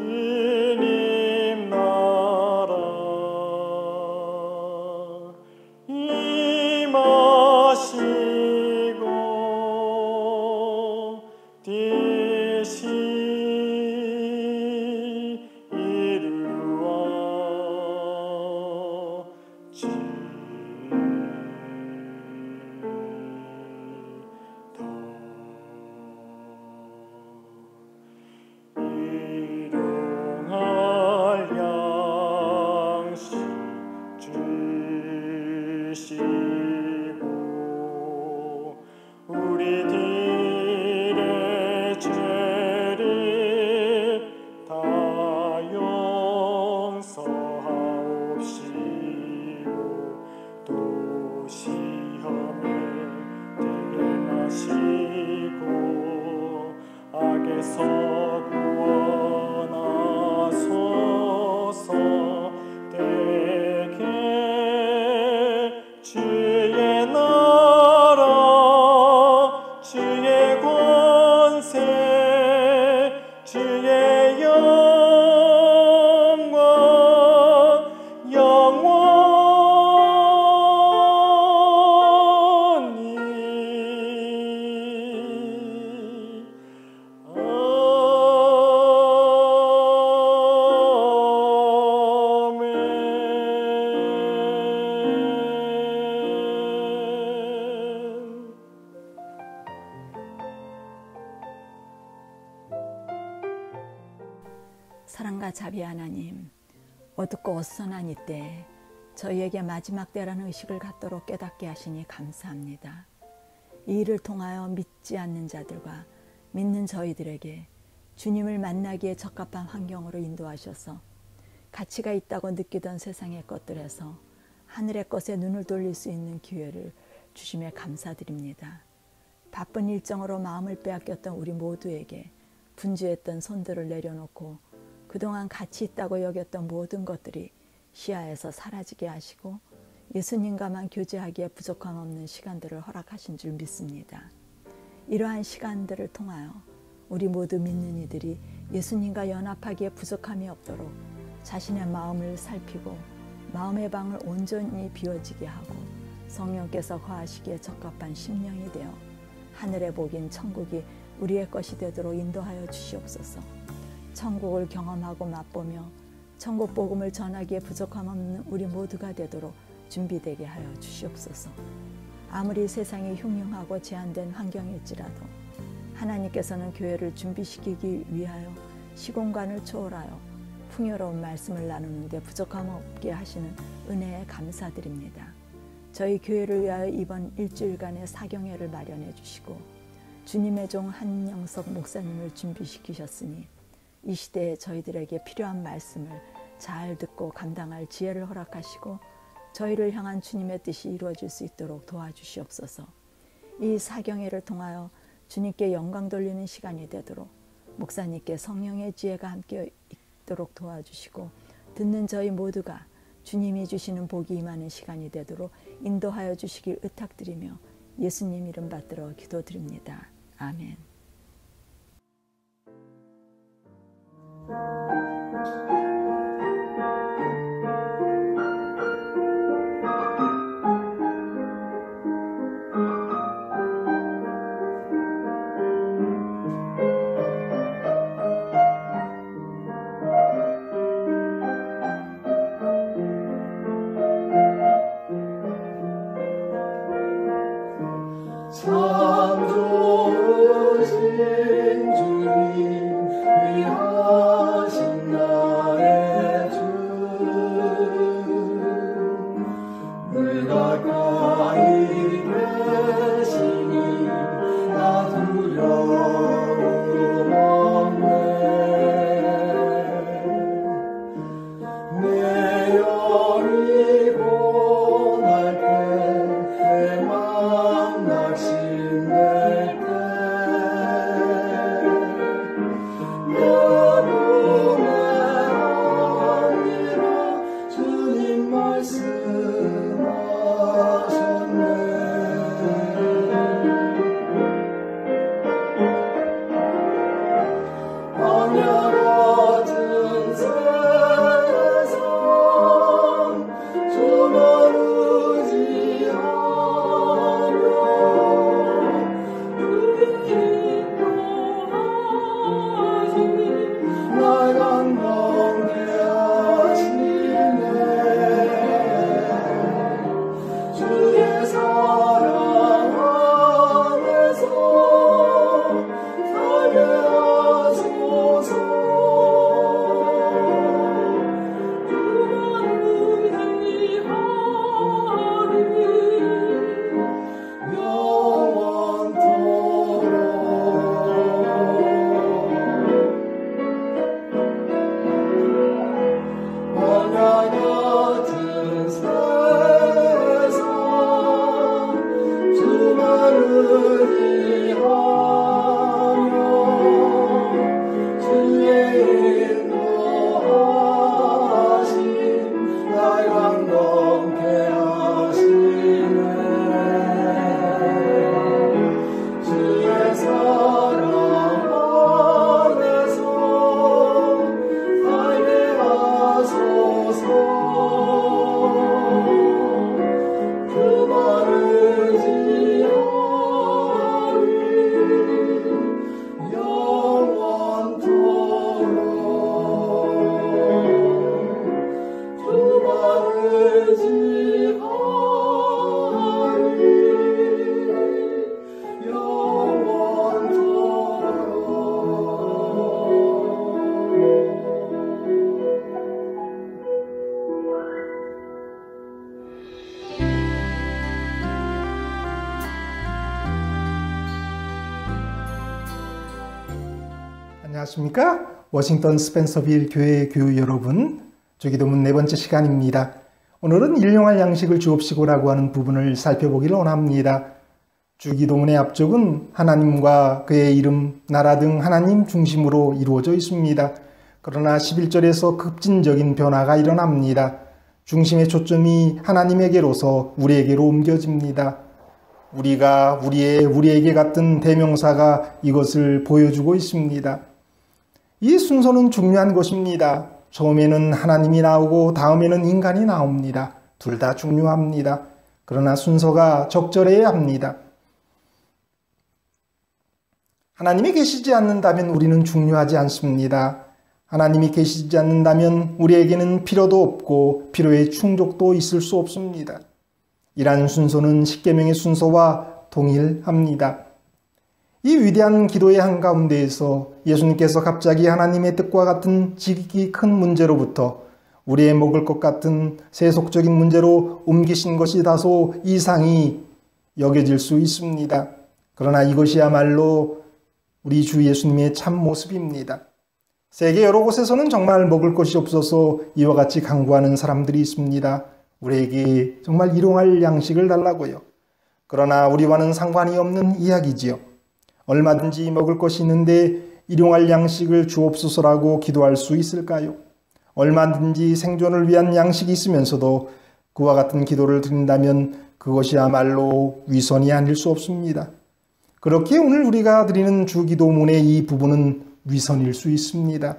주님 나라 임하시고 대신 이루어 일용할 양식 주시고 우리들의 죄를 다 용서하옵시고 또 시험에 들게 마시고 악에서 구원하소서. 대개 주의 나라 주의 권세 주의 영광 영원히 사랑과 자비 하나님, 어둡고 어수선한 이때 저희에게 마지막 때라는 의식을 갖도록 깨닫게 하시니 감사합니다. 이 일을 통하여 믿지 않는 자들과 믿는 저희들에게 주님을 만나기에 적합한 환경으로 인도하셔서 가치가 있다고 느끼던 세상의 것들에서 하늘의 것에 눈을 돌릴 수 있는 기회를 주심에 감사드립니다. 바쁜 일정으로 마음을 빼앗겼던 우리 모두에게 분주했던 손들을 내려놓고 그동안 가치 있다고 여겼던 모든 것들이 시야에서 사라지게 하시고 예수님과만 교제하기에 부족함 없는 시간들을 허락하신 줄 믿습니다. 이러한 시간들을 통하여 우리 모두 믿는 이들이 예수님과 연합하기에 부족함이 없도록 자신의 마음을 살피고 마음의 방을 온전히 비워지게 하고 성령께서 거하시기에 적합한 심령이 되어 하늘의 복인 천국이 우리의 것이 되도록 인도하여 주시옵소서. 천국을 경험하고 맛보며 천국 복음을 전하기에 부족함 없는 우리 모두가 되도록 준비되게 하여 주시옵소서. 아무리 세상이 흉흉하고 제한된 환경일지라도 하나님께서는 교회를 준비시키기 위하여 시공간을 초월하여 풍요로운 말씀을 나누는 데 부족함 없게 하시는 은혜에 감사드립니다. 저희 교회를 위하여 이번 일주일간의 사경회를 마련해 주시고 주님의 종 한영석 목사님을 준비시키셨으니 이 시대에 저희들에게 필요한 말씀을 잘 듣고 감당할 지혜를 허락하시고 저희를 향한 주님의 뜻이 이루어질 수 있도록 도와주시옵소서. 이 사경회를 통하여 주님께 영광 돌리는 시간이 되도록 목사님께 성령의 지혜가 함께 있도록 도와주시고 듣는 저희 모두가 주님이 주시는 복이 임하는 시간이 되도록 인도하여 주시길 의탁드리며 예수님 이름 받들어 기도드립니다. 아멘. 참 좋으신 주님 위하신 안녕하십니까? 워싱턴 스펜서빌 교회 교우 여러분, 주기도문 네 번째 시간입니다. 오늘은 일용할 양식을 주옵시고라고 하는 부분을 살펴보기를 원합니다. 주기도문의 앞쪽은 하나님과 그의 이름, 나라 등 하나님 중심으로 이루어져 있습니다. 그러나 11절에서 급진적인 변화가 일어납니다. 중심의 초점이 하나님에게로서 우리에게로 옮겨집니다. 우리가 우리에게 같은 대명사가 이것을 보여주고 있습니다. 이 순서는 중요한 것입니다. 처음에는 하나님이 나오고 다음에는 인간이 나옵니다. 둘 다 중요합니다. 그러나 순서가 적절해야 합니다. 하나님이 계시지 않는다면 우리는 중요하지 않습니다. 하나님이 계시지 않는다면 우리에게는 필요도 없고 필요의 충족도 있을 수 없습니다. 이러한 순서는 십계명의 순서와 동일합니다. 이 위대한 기도의 한가운데에서 예수님께서 갑자기 하나님의 뜻과 같은 지극히 큰 문제로부터 우리의 먹을 것 같은 세속적인 문제로 옮기신 것이 다소 이상히 여겨질 수 있습니다. 그러나 이것이야말로 우리 주 예수님의 참 모습입니다. 세계 여러 곳에서는 정말 먹을 것이 없어서 이와 같이 간구하는 사람들이 있습니다. 우리에게 정말 일용할 양식을 달라고요. 그러나 우리와는 상관이 없는 이야기지요. 얼마든지 먹을 것이 있는데 일용할 양식을 주옵소서라고 기도할 수 있을까요? 얼마든지 생존을 위한 양식이 있으면서도 그와 같은 기도를 드린다면 그것이야말로 위선이 아닐 수 없습니다. 그렇게 오늘 우리가 드리는 주기도문의 이 부분은 위선일 수 있습니다.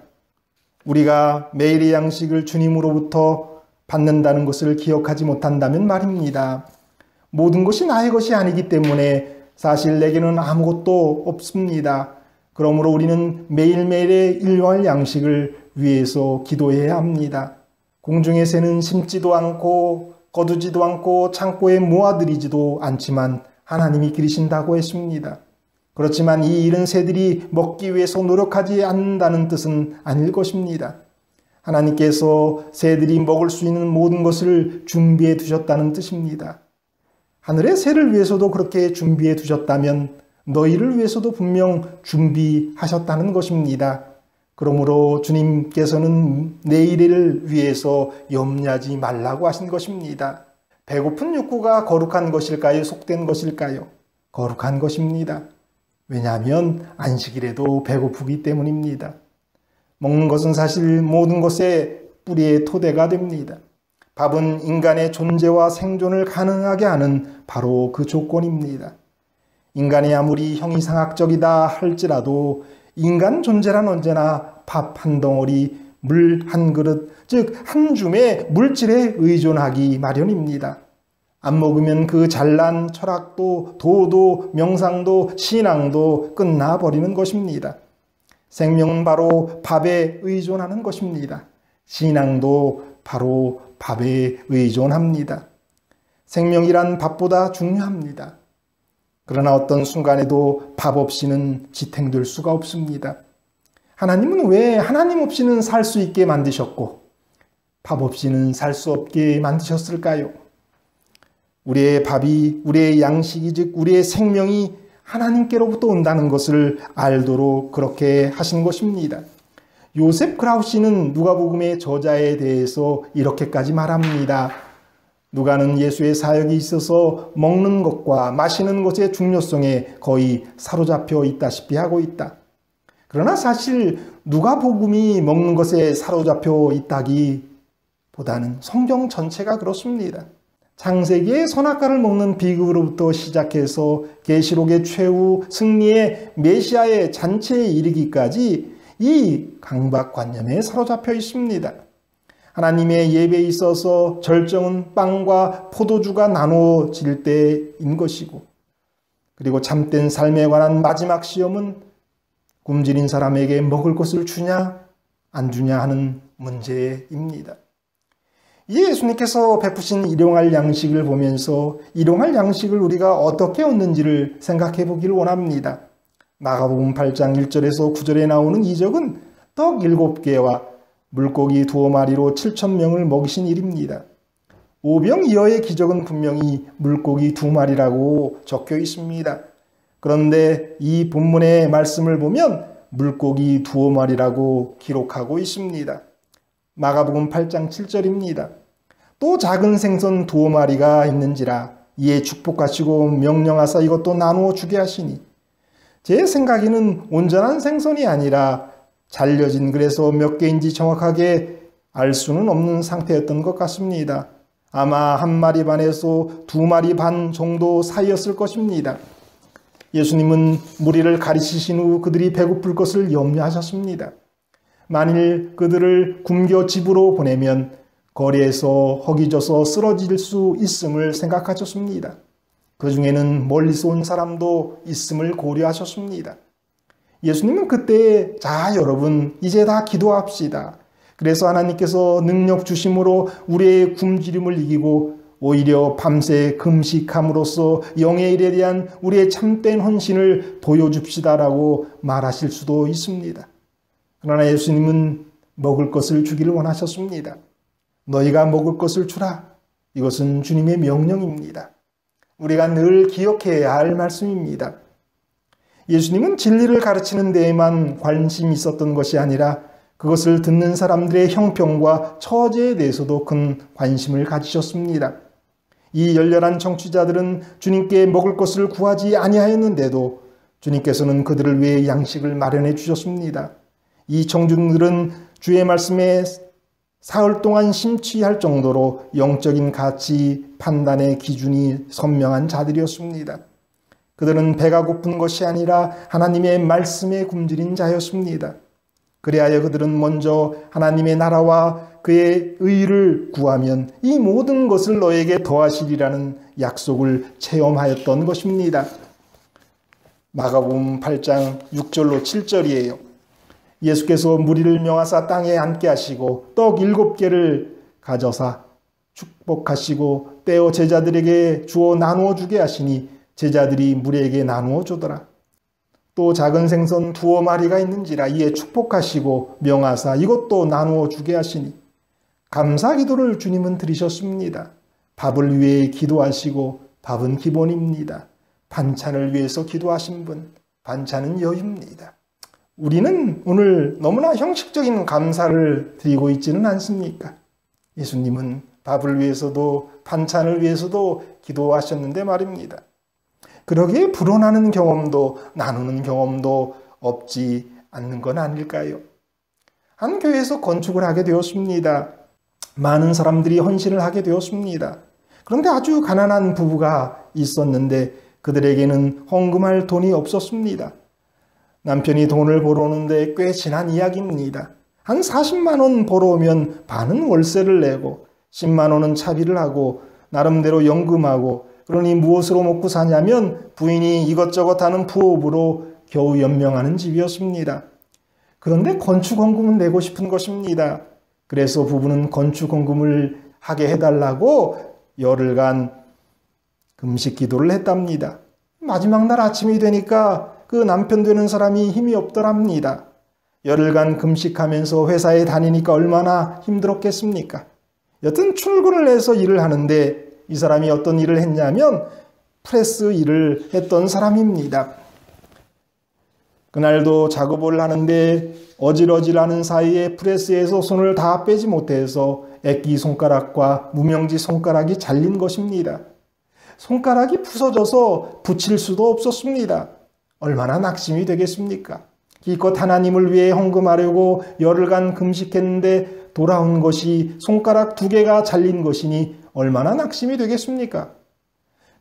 우리가 매일의 양식을 주님으로부터 받는다는 것을 기억하지 못한다면 말입니다. 모든 것이 나의 것이 아니기 때문에 사실 내게는 아무것도 없습니다. 그러므로 우리는 매일매일의 일용할 양식을 위해서 기도해야 합니다. 공중의 새는 심지도 않고 거두지도 않고 창고에 모아들이지도 않지만 하나님이 기르신다고 했습니다. 그렇지만 이 이른 새들이 먹기 위해서 노력하지 않는다는 뜻은 아닐 것입니다. 하나님께서 새들이 먹을 수 있는 모든 것을 준비해 두셨다는 뜻입니다. 하늘의 새를 위해서도 그렇게 준비해 두셨다면 너희를 위해서도 분명 준비하셨다는 것입니다. 그러므로 주님께서는 내일을 위해서 염려하지 말라고 하신 것입니다. 배고픈 욕구가 거룩한 것일까요? 속된 것일까요? 거룩한 것입니다. 왜냐하면 안식일에도 배고프기 때문입니다. 먹는 것은 사실 모든 것의 뿌리의 토대가 됩니다. 밥은 인간의 존재와 생존을 가능하게 하는 바로 그 조건입니다. 인간이 아무리 형이상학적이다 할지라도 인간 존재란 언제나 밥 한 덩어리, 물 한 그릇, 즉 한 줌의 물질에 의존하기 마련입니다. 안 먹으면 그 잘난 철학도 도도 명상도 신앙도 끝나버리는 것입니다. 생명은 바로 밥에 의존하는 것입니다. 신앙도 바로 밥에 의존합니다. 생명이란 밥보다 중요합니다. 그러나 어떤 순간에도 밥 없이는 지탱될 수가 없습니다. 하나님은 왜 하나님 없이는 살 수 있게 만드셨고 밥 없이는 살 수 없게 만드셨을까요? 우리의 밥이, 우리의 양식이, 즉 우리의 생명이 하나님께로부터 온다는 것을 알도록 그렇게 하신 것입니다. 요셉 그라우시는 누가복음의 저자에 대해서 이렇게까지 말합니다. 누가는 예수의 사역이 있어서 먹는 것과 마시는 것의 중요성에 거의 사로잡혀 있다시피 하고 있다. 그러나 사실 누가복음이 먹는 것에 사로잡혀 있다기보다는 성경 전체가 그렇습니다. 창세기의 선악과를 먹는 비극으로부터 시작해서 계시록의 최후 승리의 메시아의 잔치에 이르기까지 이 강박관념에 사로잡혀 있습니다. 하나님의 예배에 있어서 절정은 빵과 포도주가 나눠질 때인 것이고, 그리고 참된 삶에 관한 마지막 시험은 굶주린 사람에게 먹을 것을 주냐 안 주냐 하는 문제입니다. 예수님께서 베푸신 일용할 양식을 보면서 일용할 양식을 우리가 어떻게 얻는지를 생각해 보기를 원합니다. 마가복음 8장 1절에서 9절에 나오는 이적은 떡 7개와 물고기 2마리로 7,000명을 먹이신 일입니다. 오병이어의 기적은 분명히 물고기 2마리라고 적혀 있습니다. 그런데 이 본문의 말씀을 보면 물고기 2마리라고 기록하고 있습니다. 마가복음 8장 7절입니다. 또 작은 생선 2마리가 있는지라 이에 축복하시고 명령하사 이것도 나누어 주게 하시니, 제 생각에는 온전한 생선이 아니라 잘려진, 그래서 몇 개인지 정확하게 알 수는 없는 상태였던 것 같습니다. 아마 1마리 반에서 2마리 반 정도 사이였을 것입니다. 예수님은 무리를 가르치신 후 그들이 배고플 것을 염려하셨습니다. 만일 그들을 굶겨 집으로 보내면 거리에서 허기져서 쓰러질 수 있음을 생각하셨습니다. 그 중에는 멀리서 온 사람도 있음을 고려하셨습니다. 예수님은 그때 자 여러분 이제 다 기도합시다. 그래서 하나님께서 능력 주심으로 우리의 굶주림을 이기고 오히려 밤새 금식함으로써 영의 일에 대한 우리의 참된 헌신을 보여줍시다라고 말하실 수도 있습니다. 그러나 예수님은 먹을 것을 주기를 원하셨습니다. 너희가 먹을 것을 주라. 이것은 주님의 명령입니다. 우리가 늘 기억해야 할 말씀입니다. 예수님은 진리를 가르치는 데에만 관심이 있었던 것이 아니라 그것을 듣는 사람들의 형평과 처지에 대해서도 큰 관심을 가지셨습니다. 이 열렬한 청취자들은 주님께 먹을 것을 구하지 아니하였는데도 주님께서는 그들을 위해 양식을 마련해 주셨습니다. 이 청중들은 주의 말씀에 사흘 동안 심취할 정도로 영적인 가치 판단의 기준이 선명한 자들이었습니다. 그들은 배가 고픈 것이 아니라 하나님의 말씀에 굶주린 자였습니다. 그리하여 그들은 먼저 하나님의 나라와 그의 의를 구하면 이 모든 것을 너에게 더하시리라는 약속을 체험하였던 것입니다. 마가복음 8장 6절로 7절이에요. 예수께서 무리를 명하사 땅에 앉게 하시고 떡 7개를 가져사 축복하시고 떼어 제자들에게 주어 나누어 주게 하시니 제자들이 무리에게 나누어 주더라. 또 작은 생선 2마리가 있는지라 이에 축복하시고 명하사 이것도 나누어 주게 하시니, 감사 기도를 주님은 드리셨습니다. 밥을 위해 기도하시고 밥은 기본입니다. 반찬을 위해서 기도하신 분, 반찬은 여유입니다. 우리는 오늘 너무나 형식적인 감사를 드리고 있지는 않습니까? 예수님은 밥을 위해서도 반찬을 위해서도 기도하셨는데 말입니다. 그러기에 불어나는 경험도 나누는 경험도 없지 않는 건 아닐까요? 한 교회에서 건축을 하게 되었습니다. 많은 사람들이 헌신을 하게 되었습니다. 그런데 아주 가난한 부부가 있었는데 그들에게는 헌금할 돈이 없었습니다. 남편이 돈을 벌어오는데 꽤 지난 이야기입니다. 한 40만 원 벌어오면 반은 월세를 내고 10만 원은 차비를 하고 나름대로 연금하고, 그러니 무엇으로 먹고 사냐면 부인이 이것저것 하는 부업으로 겨우 연명하는 집이었습니다. 그런데 건축헌금은 내고 싶은 것입니다. 그래서 부부는 건축헌금을 하게 해달라고 열흘간 금식 기도를 했답니다. 마지막 날 아침이 되니까 그 남편 되는 사람이 힘이 없더랍니다. 열흘간 금식하면서 회사에 다니니까 얼마나 힘들었겠습니까? 여튼 출근을 해서 일을 하는데 이 사람이 어떤 일을 했냐면 프레스 일을 했던 사람입니다. 그날도 작업을 하는데 어질어질하는 사이에 프레스에서 손을 다 빼지 못해서 애기 손가락과 무명지 손가락이 잘린 것입니다. 손가락이 부서져서 붙일 수도 없었습니다. 얼마나 낙심이 되겠습니까? 기껏 하나님을 위해 헌금하려고 열흘간 금식했는데 돌아온 것이 손가락 2개가 잘린 것이니 얼마나 낙심이 되겠습니까?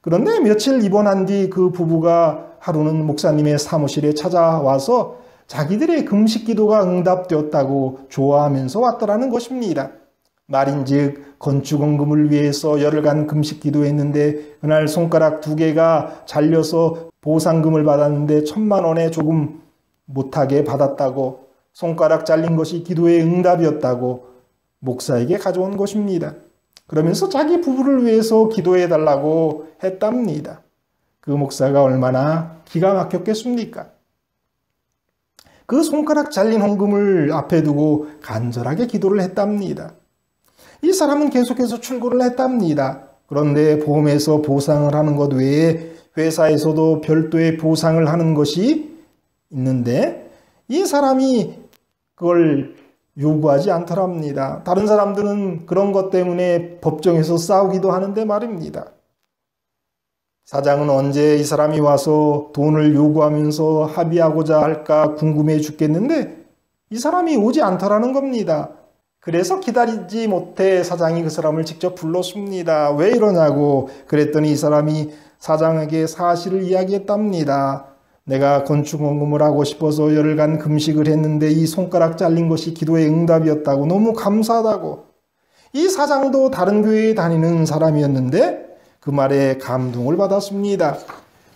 그런데 며칠 입원한 뒤 그 부부가 하루는 목사님의 사무실에 찾아와서 자기들의 금식 기도가 응답되었다고 좋아하면서 왔더라는 것입니다. 말인즉 건축헌금을 위해서 열흘간 금식 기도했는데 그날 손가락 2개가 잘려서 보상금을 받았는데 1,000만 원에 조금 못하게 받았다고, 손가락 잘린 것이 기도의 응답이었다고 목사에게 가져온 것입니다. 그러면서 자기 부부를 위해서 기도해달라고 했답니다. 그 목사가 얼마나 기가 막혔겠습니까? 그 손가락 잘린 헌금을 앞에 두고 간절하게 기도를 했답니다. 이 사람은 계속해서 출근을 했답니다. 그런데 보험에서 보상을 하는 것 외에 회사에서도 별도의 보상을 하는 것이 있는데 이 사람이 그걸 요구하지 않더랍니다. 다른 사람들은 그런 것 때문에 법정에서 싸우기도 하는데 말입니다. 사장은 언제 이 사람이 와서 돈을 요구하면서 합의하고자 할까 궁금해 죽겠는데 이 사람이 오지 않더라는 겁니다. 그래서 기다리지 못해 사장이 그 사람을 직접 불렀습니다. 왜 이러냐고 그랬더니 이 사람이 사장에게 사실을 이야기했답니다. 내가 건축원금을 하고 싶어서 열흘간 금식을 했는데 이 손가락 잘린 것이 기도의 응답이었다고 너무 감사하다고. 이 사장도 다른 교회에 다니는 사람이었는데 그 말에 감동을 받았습니다.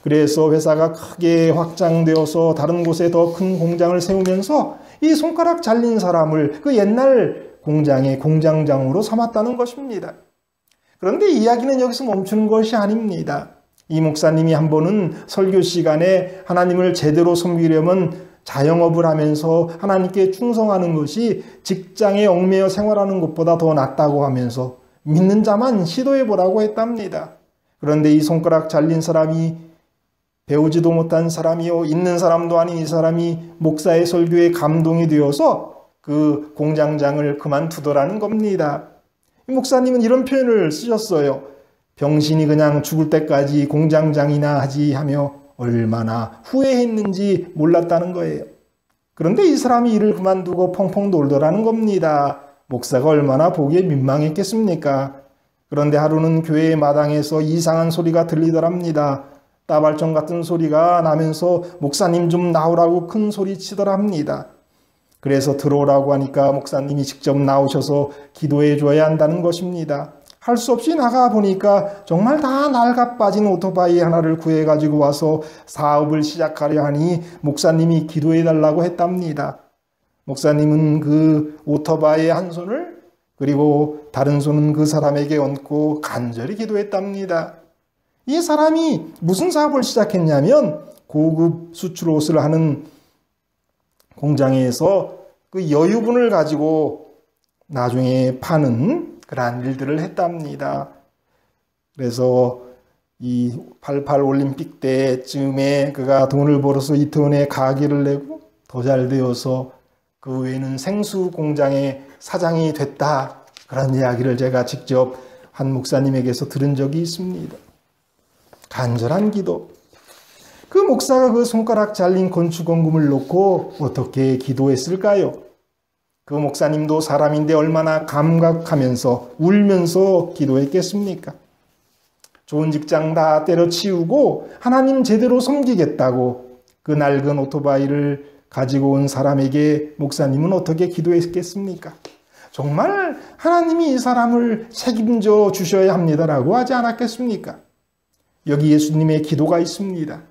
그래서 회사가 크게 확장되어서 다른 곳에 더 큰 공장을 세우면서 이 손가락 잘린 사람을 그 옛날 공장의 공장장으로 삼았다는 것입니다. 그런데 이야기는 여기서 멈추는 것이 아닙니다. 이 목사님이 한 번은 설교 시간에 하나님을 제대로 섬기려면 자영업을 하면서 하나님께 충성하는 것이 직장에 얽매여 생활하는 것보다 더 낫다고 하면서 믿는 자만 시도해보라고 했답니다. 그런데 이 손가락 잘린 사람이 배우지도 못한 사람이요 있는 사람도 아닌 이 사람이 목사의 설교에 감동이 되어서 그 공장장을 그만두더라는 겁니다. 이 목사님은 이런 표현을 쓰셨어요. 병신이 그냥 죽을 때까지 공장장이나 하지 하며 얼마나 후회했는지 몰랐다는 거예요. 그런데 이 사람이 일을 그만두고 펑펑 놀더라는 겁니다. 목사가 얼마나 보기에 민망했겠습니까? 그런데 하루는 교회 마당에서 이상한 소리가 들리더랍니다. 따발총 같은 소리가 나면서 목사님 좀 나오라고 큰 소리 치더랍니다. 그래서 들어오라고 하니까 목사님이 직접 나오셔서 기도해 줘야 한다는 것입니다. 할 수 없이 나가 보니까 정말 다 낡아 빠진 오토바이 하나를 구해가지고 와서 사업을 시작하려 하니 목사님이 기도해 달라고 했답니다. 목사님은 그 오토바이의 한 손을 그리고 다른 손은 그 사람에게 얹고 간절히 기도했답니다. 이 사람이 무슨 사업을 시작했냐면 고급 수출 옷을 하는 공장에서 그 여유분을 가지고 나중에 파는 그러한 일들을 했답니다. 그래서 이 88 올림픽 때쯤에 그가 돈을 벌어서 이태원에 가게를 내고 더 잘 되어서 그 외에는 생수 공장의 사장이 됐다. 그런 이야기를 제가 직접 한 목사님에게서 들은 적이 있습니다. 간절한 기도. 그 목사가 그 손가락 잘린 건축원금을 놓고 어떻게 기도했을까요? 그 목사님도 사람인데 얼마나 감각하면서 울면서 기도했겠습니까? 좋은 직장 다 때려치우고 하나님 제대로 섬기겠다고 그 낡은 오토바이를 가지고 온 사람에게 목사님은 어떻게 기도했겠습니까? 정말 하나님이 이 사람을 책임져 주셔야 합니다라고 하지 않았겠습니까? 여기 예수님의 기도가 있습니다.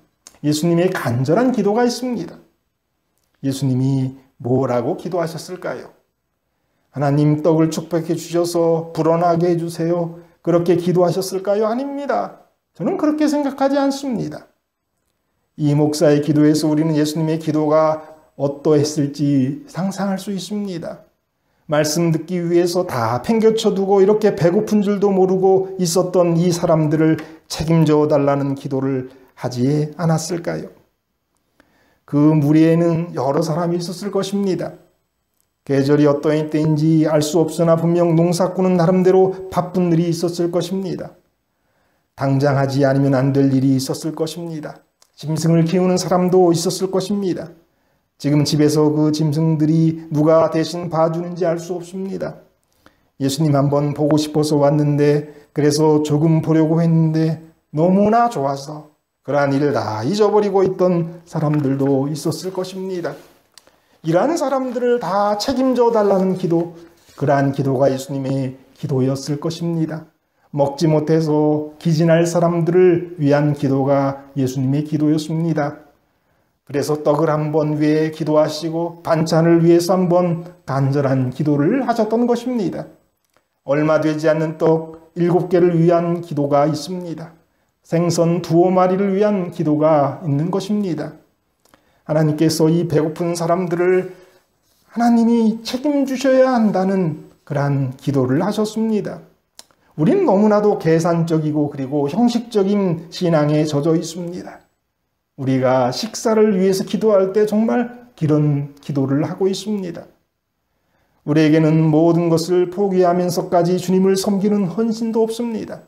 예수님의 간절한 기도가 있습니다. 예수님이 뭐라고 기도하셨을까요? 하나님 떡을 축복해 주셔서 불어나게 해주세요. 그렇게 기도하셨을까요? 아닙니다. 저는 그렇게 생각하지 않습니다. 이 목사의 기도에서 우리는 예수님의 기도가 어떠했을지 상상할 수 있습니다. 말씀 듣기 위해서 다 팽개쳐두고 이렇게 배고픈 줄도 모르고 있었던 이 사람들을 책임져 달라는 기도를 하지 않았을까요? 그 무리에는 여러 사람이 있었을 것입니다. 계절이 어떤 때인지 알 수 없으나 분명 농사꾼은 나름대로 바쁜 일이 있었을 것입니다. 당장 하지 않으면 안 될 일이 있었을 것입니다. 짐승을 키우는 사람도 있었을 것입니다. 지금 집에서 그 짐승들이 누가 대신 봐주는지 알 수 없습니다. 예수님 한번 보고 싶어서 왔는데 그래서 조금 보려고 했는데 너무나 좋아서 그러한 일을 다 잊어버리고 있던 사람들도 있었을 것입니다. 이러한 사람들을 다 책임져 달라는 기도, 그러한 기도가 예수님의 기도였을 것입니다. 먹지 못해서 기진할 사람들을 위한 기도가 예수님의 기도였습니다. 그래서 떡을 한번 위해 기도하시고 반찬을 위해서 한번 간절한 기도를 하셨던 것입니다. 얼마 되지 않는 떡 7개를 위한 기도가 있습니다. 생선 2마리를 위한 기도가 있는 것입니다. 하나님께서 이 배고픈 사람들을 하나님이 책임주셔야 한다는 그러한 기도를 하셨습니다. 우리는 너무나도 계산적이고 그리고 형식적인 신앙에 젖어 있습니다. 우리가 식사를 위해서 기도할 때 정말 그런 기도를 하고 있습니다. 우리에게는 모든 것을 포기하면서까지 주님을 섬기는 헌신도 없습니다.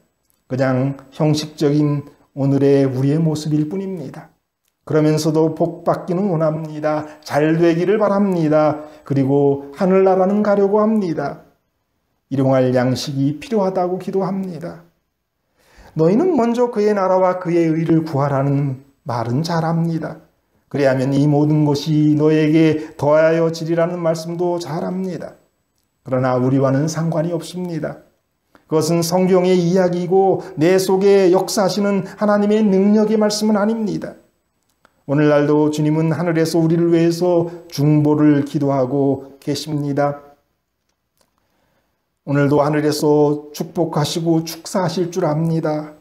그냥 형식적인 오늘의 우리의 모습일 뿐입니다. 그러면서도 복 받기는 원합니다. 잘 되기를 바랍니다. 그리고 하늘나라는 가려고 합니다. 일용할 양식이 필요하다고 기도합니다. 너희는 먼저 그의 나라와 그의 의를 구하라는 말은 잘합니다. 그리하면 이 모든 것이 너에게 더하여 지리라는 말씀도 잘합니다. 그러나 우리와는 상관이 없습니다. 그것은 성경의 이야기이고 내 속에 역사하시는 하나님의 능력의 말씀은 아닙니다. 오늘날도 주님은 하늘에서 우리를 위해서 중보를 기도하고 계십니다. 오늘도 하늘에서 축복하시고 축사하실 줄 압니다.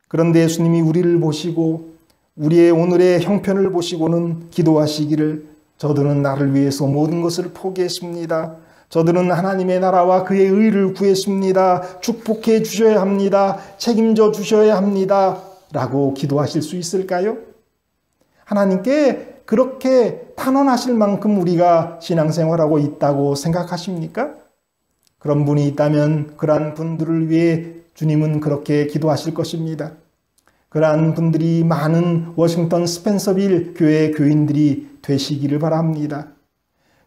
그런데 예수님이 우리를 보시고 우리의 오늘의 형편을 보시고는 기도하시기를 저들은 나를 위해서 모든 것을 포기했습니다. 저들은 하나님의 나라와 그의 의를 구했습니다. 축복해 주셔야 합니다. 책임져 주셔야 합니다. 라고 기도하실 수 있을까요? 하나님께 그렇게 탄원하실 만큼 우리가 신앙생활하고 있다고 생각하십니까? 그런 분이 있다면 그러한 분들을 위해 주님은 그렇게 기도하실 것입니다. 그러한 분들이 많은 워싱턴 스펜서빌 교회 교인들이 되시기를 바랍니다.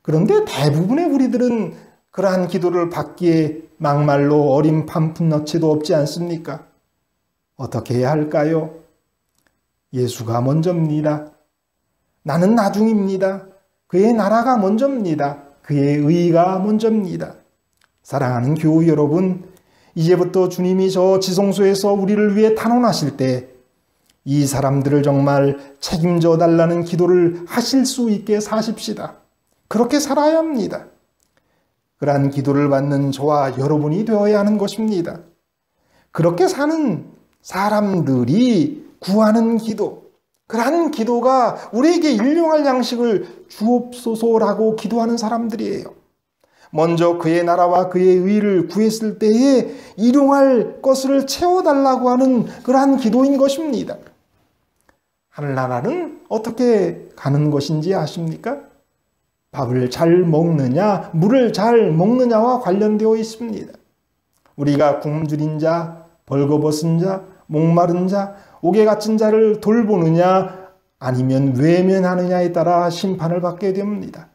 그런데 대부분의 우리들은 그러한 기도를 받기에 막말로 어린 판푼너치도 없지 않습니까? 어떻게 해야 할까요? 예수가 먼저입니다. 나는 나중입니다. 그의 나라가 먼저입니다. 그의 의가 먼저입니다. 사랑하는 교우 여러분, 이제부터 주님이 저 지성소에서 우리를 위해 탄원하실 때 이 사람들을 정말 책임져 달라는 기도를 하실 수 있게 사십시다. 그렇게 살아야 합니다. 그러한 기도를 받는 저와 여러분이 되어야 하는 것입니다. 그렇게 사는 사람들이 구하는 기도, 그러한 기도가 우리에게 일용할 양식을 주옵소서라고 기도하는 사람들이에요. 먼저 그의 나라와 그의 의를 구했을 때에 일용할 것을 채워달라고 하는 그러한 기도인 것입니다. 하늘나라는 어떻게 가는 것인지 아십니까? 밥을 잘 먹느냐, 물을 잘 먹느냐와 관련되어 있습니다. 우리가 굶주린 자, 벌거벗은 자, 목마른 자, 옥에 갇힌 자를 돌보느냐, 아니면 외면하느냐에 따라 심판을 받게 됩니다.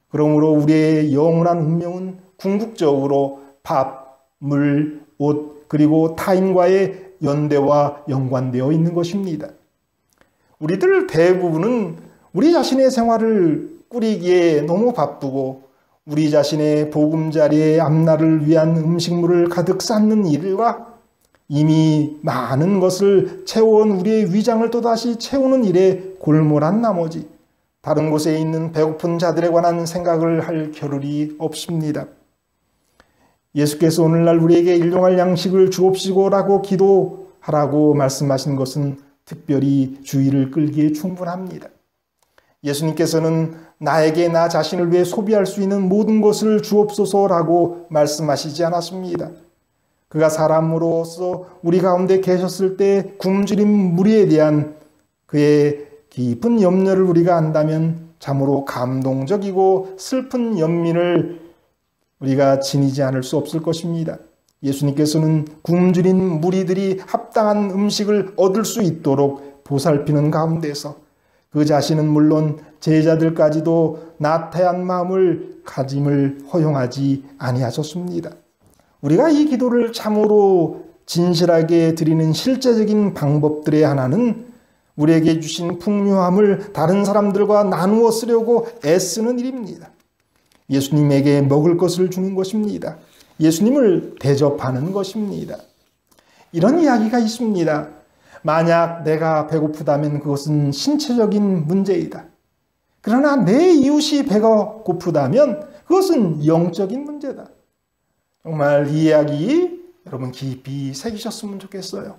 그러므로 우리의 영원한 운명은 궁극적으로 밥, 물, 옷, 그리고 타인과의 연대와 연관되어 있는 것입니다. 우리들 대부분은 우리 자신의 생활을 꾸리기에 너무 바쁘고 우리 자신의 보금자리의 앞날을 위한 음식물을 가득 쌓는 일과 이미 많은 것을 채워온 우리의 위장을 또다시 채우는 일에 골몰한 나머지 다른 곳에 있는 배고픈 자들에 관한 생각을 할 겨를이 없습니다. 예수께서 오늘날 우리에게 일용할 양식을 주옵시고라고 기도하라고 말씀하신 것은 특별히 주의를 끌기에 충분합니다. 예수님께서는 나에게 나 자신을 위해 소비할 수 있는 모든 것을 주옵소서라고 말씀하시지 않았습니다. 그가 사람으로서 우리 가운데 계셨을 때 굶주린 무리에 대한 그의 깊은 염려를 우리가 안다면 참으로 감동적이고 슬픈 연민을 우리가 지니지 않을 수 없을 것입니다. 예수님께서는 굶주린 무리들이 합당한 음식을 얻을 수 있도록 보살피는 가운데서 그 자신은 물론 제자들까지도 나태한 마음을 가짐을 허용하지 아니하셨습니다. 우리가 이 기도를 참으로 진실하게 드리는 실제적인 방법들의 하나는 우리에게 주신 풍요함을 다른 사람들과 나누어 쓰려고 애쓰는 일입니다. 예수님에게 먹을 것을 주는 것입니다. 예수님을 대접하는 것입니다. 이런 이야기가 있습니다. 만약 내가 배고프다면 그것은 신체적인 문제이다. 그러나 내 이웃이 배가 고프다면 그것은 영적인 문제다. 정말 이 이야기 여러분 깊이 새기셨으면 좋겠어요.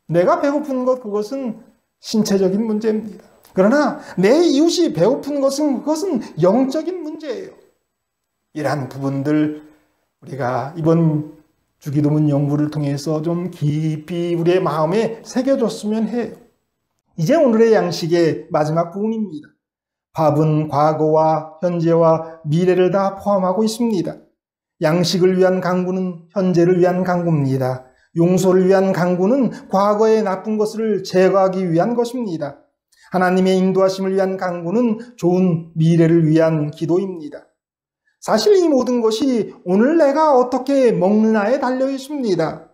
내가 배고픈 것 그것은 신체적인 문제입니다. 그러나 내 이웃이 배고픈 것은 그것은 영적인 문제예요. 이러한 부분들 우리가 이번 주기도문 연구를 통해서 좀 깊이 우리의 마음에 새겨졌으면 해요. 이제 오늘의 양식의 마지막 부분입니다. 밥은 과거와 현재와 미래를 다 포함하고 있습니다. 양식을 위한 강구는 현재를 위한 강구입니다. 용서를 위한 강구는 과거의 나쁜 것을 제거하기 위한 것입니다. 하나님의 인도하심을 위한 강구는 좋은 미래를 위한 기도입니다. 사실 이 모든 것이 오늘 내가 어떻게 먹느냐에 달려 있습니다.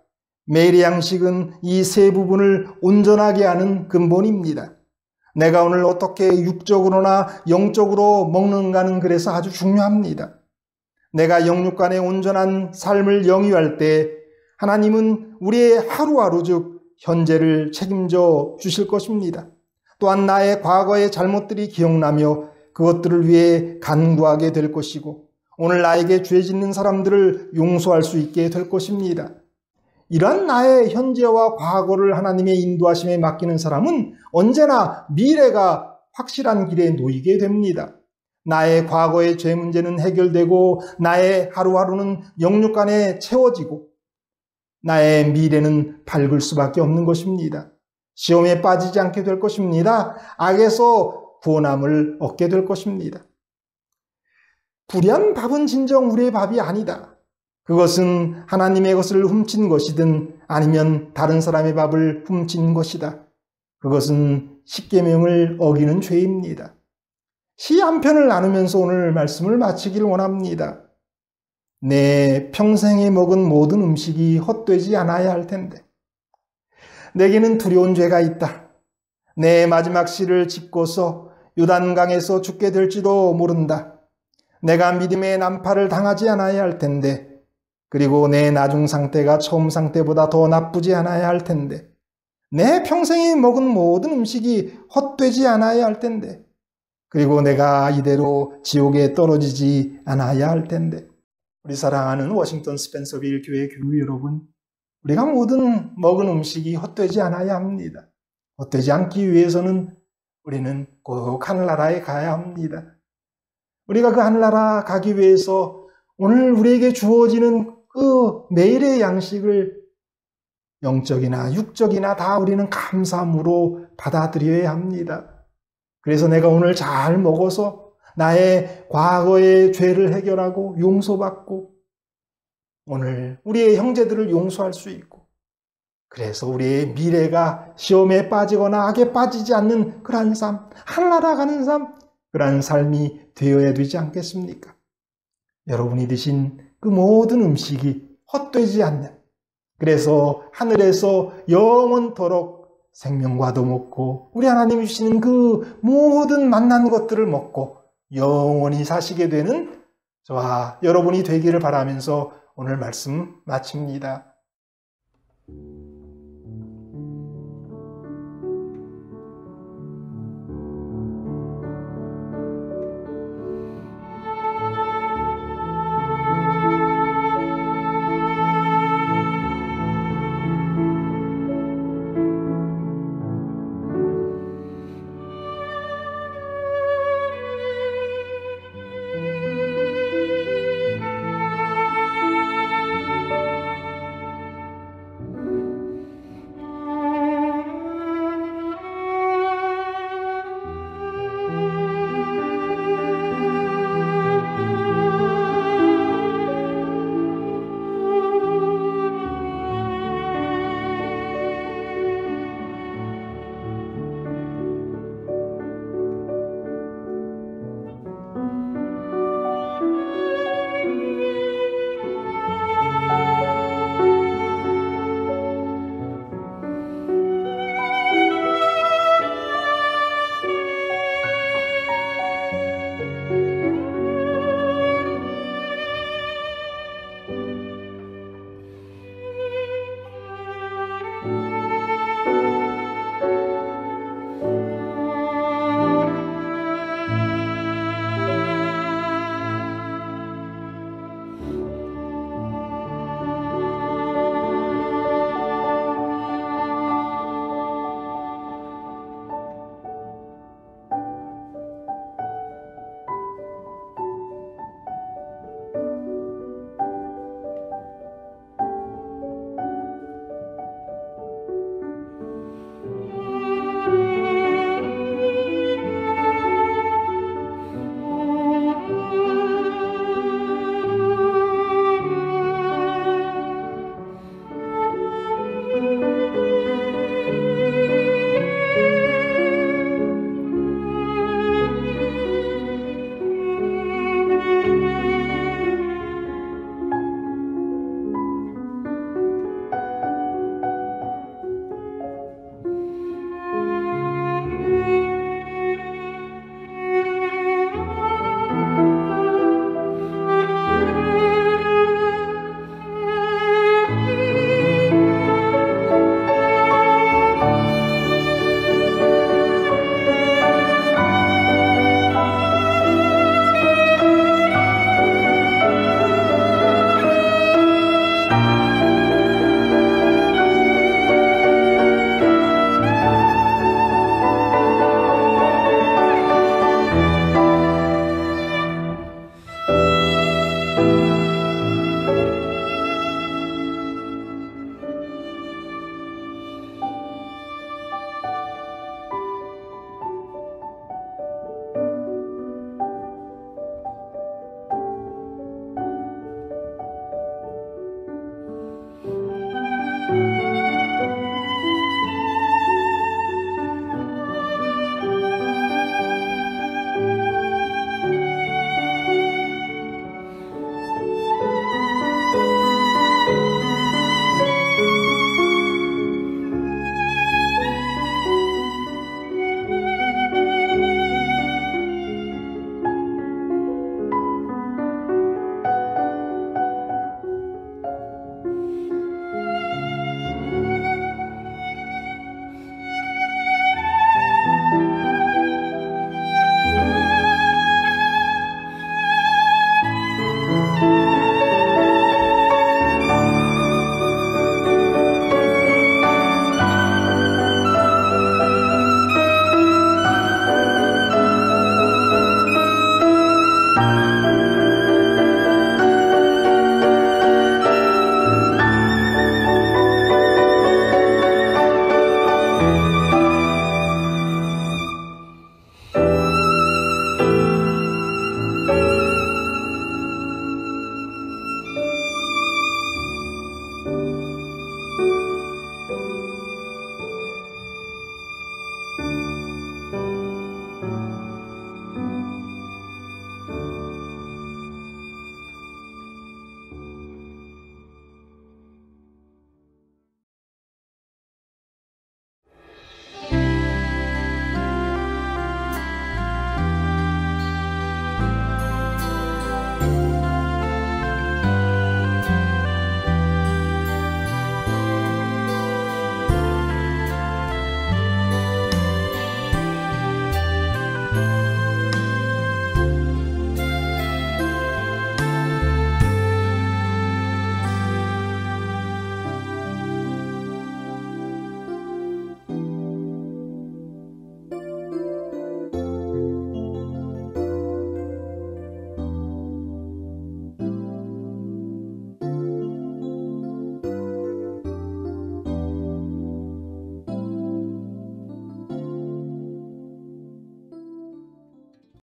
매일의 양식은 이 세 부분을 온전하게 하는 근본입니다. 내가 오늘 어떻게 육적으로나 영적으로 먹는가는 그래서 아주 중요합니다. 내가 영육 간의 온전한 삶을 영위할 때 하나님은 우리의 하루하루 즉 현재를 책임져 주실 것입니다. 또한 나의 과거의 잘못들이 기억나며 그것들을 위해 간구하게 될 것이고 오늘 나에게 죄 짓는 사람들을 용서할 수 있게 될 것입니다. 이러한 나의 현재와 과거를 하나님의 인도하심에 맡기는 사람은 언제나 미래가 확실한 길에 놓이게 됩니다. 나의 과거의 죄 문제는 해결되고 나의 하루하루는 영육 간에 채워지고 나의 미래는 밝을 수밖에 없는 것입니다. 시험에 빠지지 않게 될 것입니다. 악에서 구원함을 얻게 될 것입니다. 불의한 밥은 진정 우리의 밥이 아니다. 그것은 하나님의 것을 훔친 것이든 아니면 다른 사람의 밥을 훔친 것이다. 그것은 십계명을 어기는 죄입니다. 시 한 편을 나누면서 오늘 말씀을 마치길 원합니다. 내 평생에 먹은 모든 음식이 헛되지 않아야 할 텐데 내게는 두려운 죄가 있다. 내 마지막 씨를 짚고서 요단강에서 죽게 될지도 모른다. 내가 믿음의 난파를 당하지 않아야 할 텐데 그리고 내 나중 상태가 처음 상태보다 더 나쁘지 않아야 할 텐데 내 평생에 먹은 모든 음식이 헛되지 않아야 할 텐데 그리고 내가 이대로 지옥에 떨어지지 않아야 할 텐데 우리 사랑하는 워싱턴 스펜서빌 교회 교우 여러분, 우리가 모든 먹은 음식이 헛되지 않아야 합니다. 헛되지 않기 위해서는 우리는 꼭 하늘나라에 가야 합니다. 우리가 그 하늘나라 가기 위해서 오늘 우리에게 주어지는 그 매일의 양식을 영적이나 육적이나 다 우리는 감사함으로 받아들여야 합니다. 그래서 내가 오늘 잘 먹어서 나의 과거의 죄를 해결하고 용서받고 오늘 우리의 형제들을 용서할 수 있고 그래서 우리의 미래가 시험에 빠지거나 악에 빠지지 않는 그러한 삶, 하늘나라 가는 삶, 그러한 삶이 되어야 되지 않겠습니까? 여러분이 드신 그 모든 음식이 헛되지 않는 그래서 하늘에서 영원토록 생명과도 먹고 우리 하나님이 주시는 그 모든 만난 것들을 먹고 영원히 사시게 되는 저와 여러분이 되기를 바라면서 오늘 말씀 마칩니다.